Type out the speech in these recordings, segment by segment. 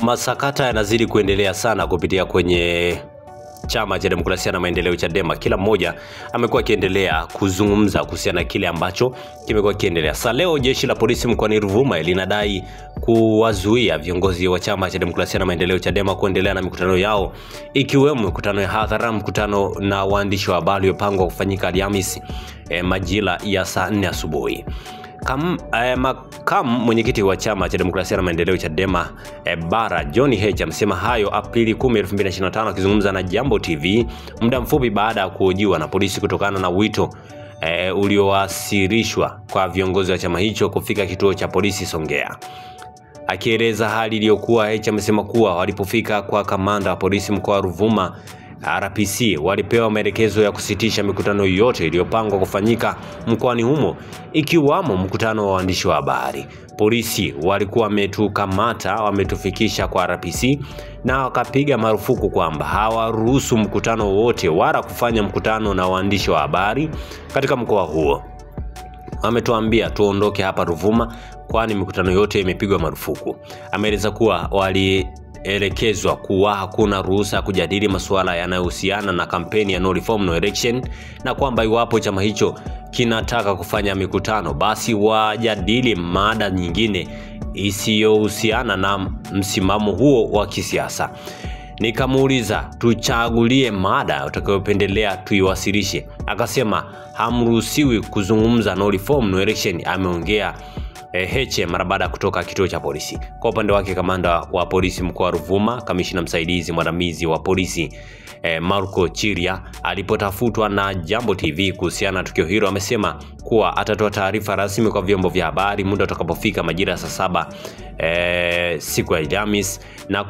Masakata yanazidi kuendelea sana kupitia kwenye Chama cha Demokrasia na Maendeleo Chadema. Kila mmoja amekuwa akiendelea kuzungumza kuhusiana na kile ambacho kimekuwa kiendelea. Sasa leo jeshi la polisi mkoani Ruvuma linadai kuwazuia viongozi wa Chama cha Demokrasia na Maendeleo Chadema kuendelea na mikutano yao, ikiwemo mikutano ya hadhara, mkutano na waandishi wa habari uliopangwa kufanyika Alhamisi majira ya saa 4 asubuhi. Makamu mwenyekiti wa Chama cha Demokrasia na Maendeleo Chadema Bara John Heche amesema hayo Aprili 10, 2025 akizungumza na Jambo TV muda mfupi baada ya kuhojiwa na polisi kutokana na wito uliowasilishwa kwa viongozi wa chama hicho kufika kituo cha polisi Songea. Akieleza hali iliyokuwa, Heche amesema kuwa walipofika kwa kamanda wa polisi mkoa wa Ruvuma RPC walipewa maelekezo ya kusitisha mikutano yote iliyopangwa kufanyika mkoani humo, ikiwamo mkutano wa waandishi wa habari. Polisi walikuwa wametukamata, wametufikisha kwa RPC na wakapiga marufuku kwamba hawaruhusu mkutano wote wala kufanya mkutano na waandishi wa habari katika mkoa huo. Wametuambia tuondoke hapa Ruvuma kwani mikutano yote imepigwa marufuku. Ameeleza kuwa walielekezwa kuwa hakuna ruhusa kujadili masuala yanayohusiana na kampeni ya No Reform No Election, na kwamba iwapo chama hicho kinataka kufanya mikutano basi wajadili mada nyingine isiyohusiana na msimamo huo wa kisiasa. Nikamuuliza tuchagulie mada utakayopendelea tuiwasilishe. Akasema hamruhusiwi kuzungumza No Reform No Election, ameongea Heche mara baada kutoka kituo cha polisi. Kwa upande wake kamanda wa polisi mkoa wa Ruvuma, kamishna msaidizi mwandamizi wa polisi Marco Chiria, alipotafutwa na Jambo TV kuhusiana na tukio hilo, amesema kuwa atatoa taarifa rasmi kwa vyombo vya habari muda utakapofika majira ya saa 7 siku ya Alhamisi, na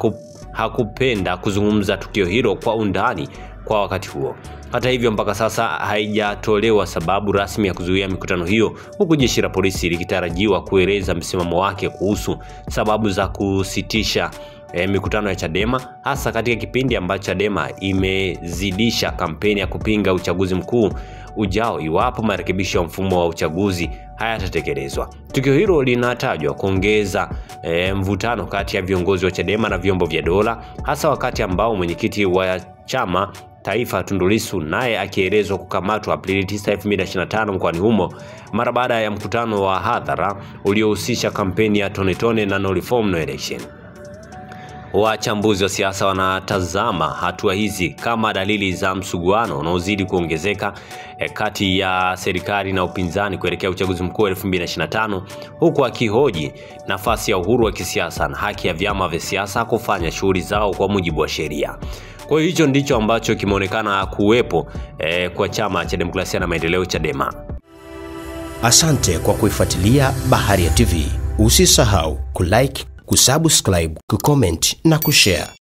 hakupenda kuzungumza tukio hilo kwa undani kwa wakati huo. Hata hivyo mpaka sasa haijatolewa sababu rasmi ya kuzuia mikutano hiyo, huku jeshi la polisi likitarajiwa kueleza msimamo wake kuhusu sababu za kusitisha mikutano ya Chadema, hasa katika kipindi ambacho Chadema imezidisha kampeni ya kupinga uchaguzi mkuu ujao iwapo marekebisho ya mfumo wa uchaguzi hayatatekelezwa. Tukio hilo linatajwa kuongeza mvutano kati ya viongozi wa Chadema na vyombo vya dola, hasa wakati ambao mwenyekiti wa chama taifa Tundu Lissu naye akielezwa kukamatwa Aprili 9, 2025 mkoani humo mara baada ya mkutano wa hadhara uliohusisha kampeni ya Tone Tone na No Reform No Election. Wachambuzi wa siasa wanatazama hatua hizi kama dalili za msuguano unaozidi kuongezeka kati ya serikali na upinzani kuelekea uchaguzi mkuu wa 2025, huku akihoji nafasi ya uhuru wa kisiasa na haki ya vyama vya siasa kufanya shughuli zao kwa mujibu wa sheria. Kwa hiyo ndicho ambacho kimeonekana kuwepo kwa Chama cha Demokrasia na Maendeleo Chadema. Asante kwa kuifuatilia Baharia TV. Usisahau kulike, kusubscribe, kucomment na kushare.